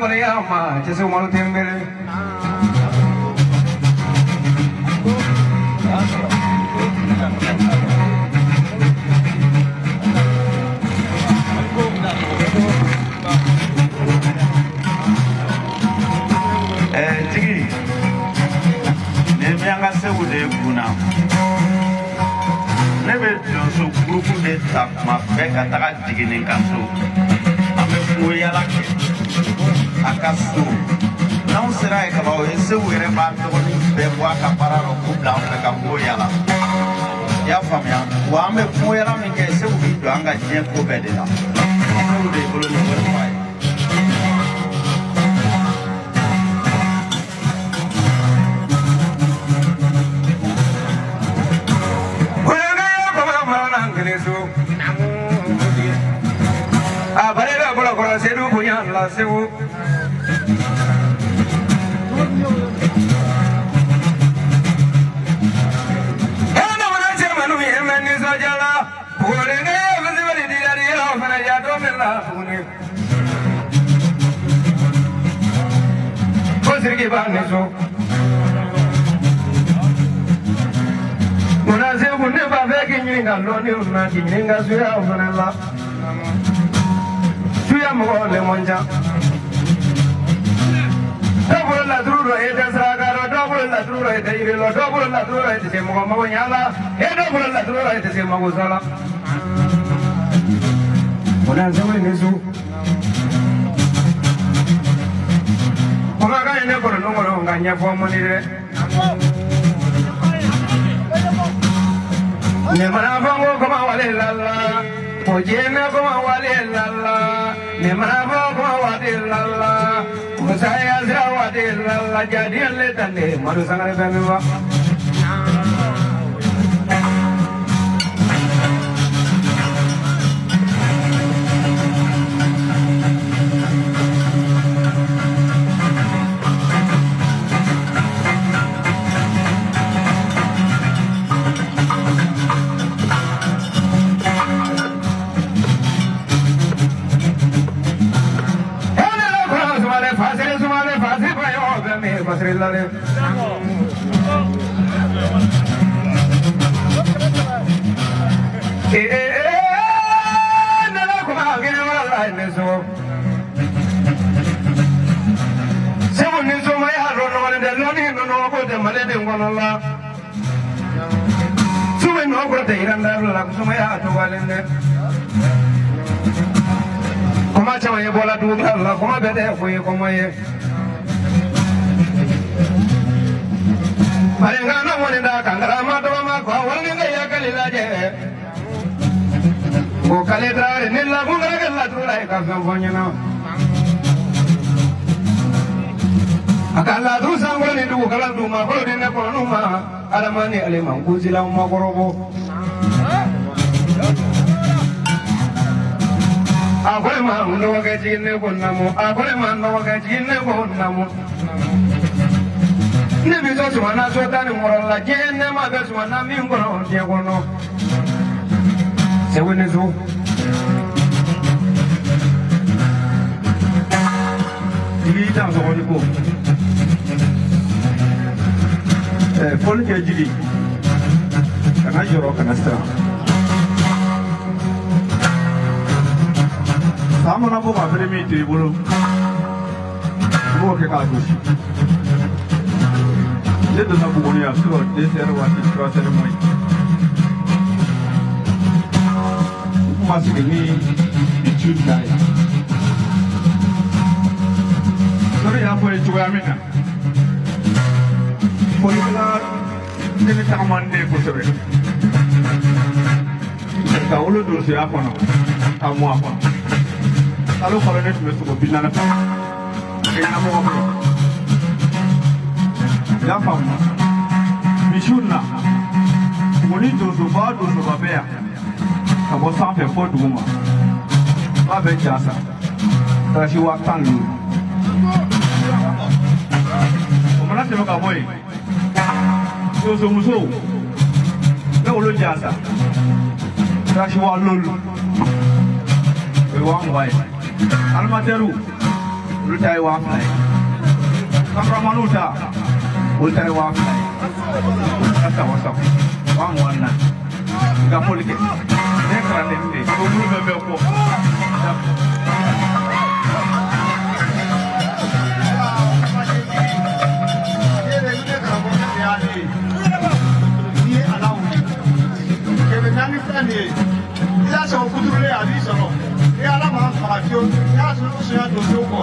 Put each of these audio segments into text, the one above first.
Mariama, just one thing. Tigi, Nemianga Sewude Kuna. Never so group de tap ma beka taka digini kanso. Ame fuya la akaso. Não será que vai o seu rebato de beboa capara no kubla o beka fuya la. Ya famia, o ame fuya la me que seu vídeo anga tinha cobedela. Não de bolo no vai. Barega bola bola sedu punya la sewu. Hana mana cemanu emani sojala. Purenge vizibali dilari la fana ya domela pune. Kosirgi bani so. Muna sewu ne ba veki nyinga loni una nyinga suya fana la. Suya mugole monja. Double la duro e desagaro, double la duro e deirelo, double la duro e se mugo nyala, e double la duro e se mugo sala. Ona zewe nezu. Ona ga ene ko no nganya fo monire. Ne mana fango ko ma wale lalla. Ojena ko ma wale lalla. Ne mana ko ma wale lalla. Saya zawadi lalla jadi le tande maru sangare bemwa. Pasrillare. Nana kuma gina wala neso. Seven neso mai haro no wale de loni no ko de male de ngonola. Sume no ko de iranda la sume ya to wale ne. Kuma chama ye bola du la kuma bede ko ye kuma ye. Marengana monenda kangara madoma ko walninga yakalila je ko kaletra nilla bunga galla turai ka fonyana akalla du sangoni du kala du ma ko dine ko numa alamani alima kuzila ma gorobo akole ma ndo ga jinne ko namu akole ma ndo ga jinne ko namu ne bizo sumana so tani morola jenne ma be sumana mi ngoro de gono se wene zo dili tan so ko fol ke jili kana joro kana stra samona bo ba premi tribulu bo ke ka dushi de na bugoni a sur de ser wa ti tra ser moi kuma sigini itu dai sore ya foi tu amina foi la de ta mande ko sore ta olo do se akono ta mo akono alo ko ne tu so ko binana pa ke na mo ko ya fama bishuna moni dozo ba bea ka bo san fe fo duma ba be jasa ta shi wa kan lu o mana te ka boy dozo muso le o lo jasa ta shi wa lolu e wa ngwai almateru Lutai waflai. Kamramanuta. Lutai waflai. Asa wasap. Wang wana. Gapolike. Nekra nemde. Kumu bebe ko. Ya so kutule abiso no ya la ma fagio ya so so ya do ko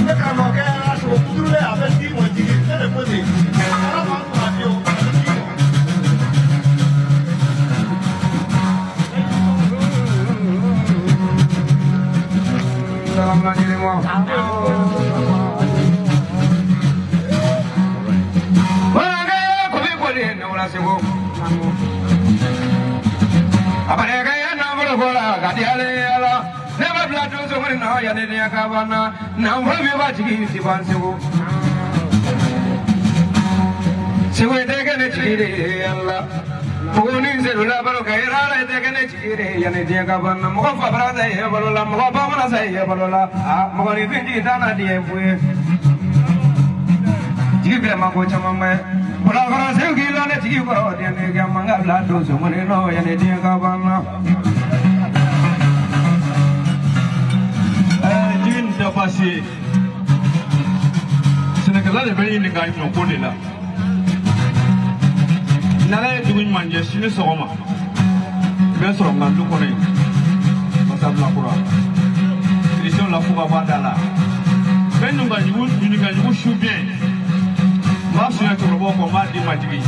ne ka no ke ya so kutule abeti mo digi ne ko de ya la ma fagio salam na ni mo wanga ko bi ko de ne wala se ko aparega ya na bola gadiale ala never blood to so many no ya ne ya kabana na mwa bi ba chigi ti ban sego sego de ke ne chigi alla pogoni se rula baro gaira la de ke ne chigi ya ne dia kabana mo fa bra da ye balola mo ba mana sa ye balola a mo ni ti ta na die fue chigi be ma ko chama me Pura kara se gila ne chigi karo de ne ke manga blood to so many no ya ne dia kabana passé Sénégal est venu gagner mon côté là. N'allez pas nous manger si nous sommes bien sûr on a tout connu. Masab la coura. Ils sont la fouga badala. Mais nous gagnons chou bien. Moi je suis trop bon pour mal de matigi.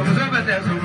Muso bete so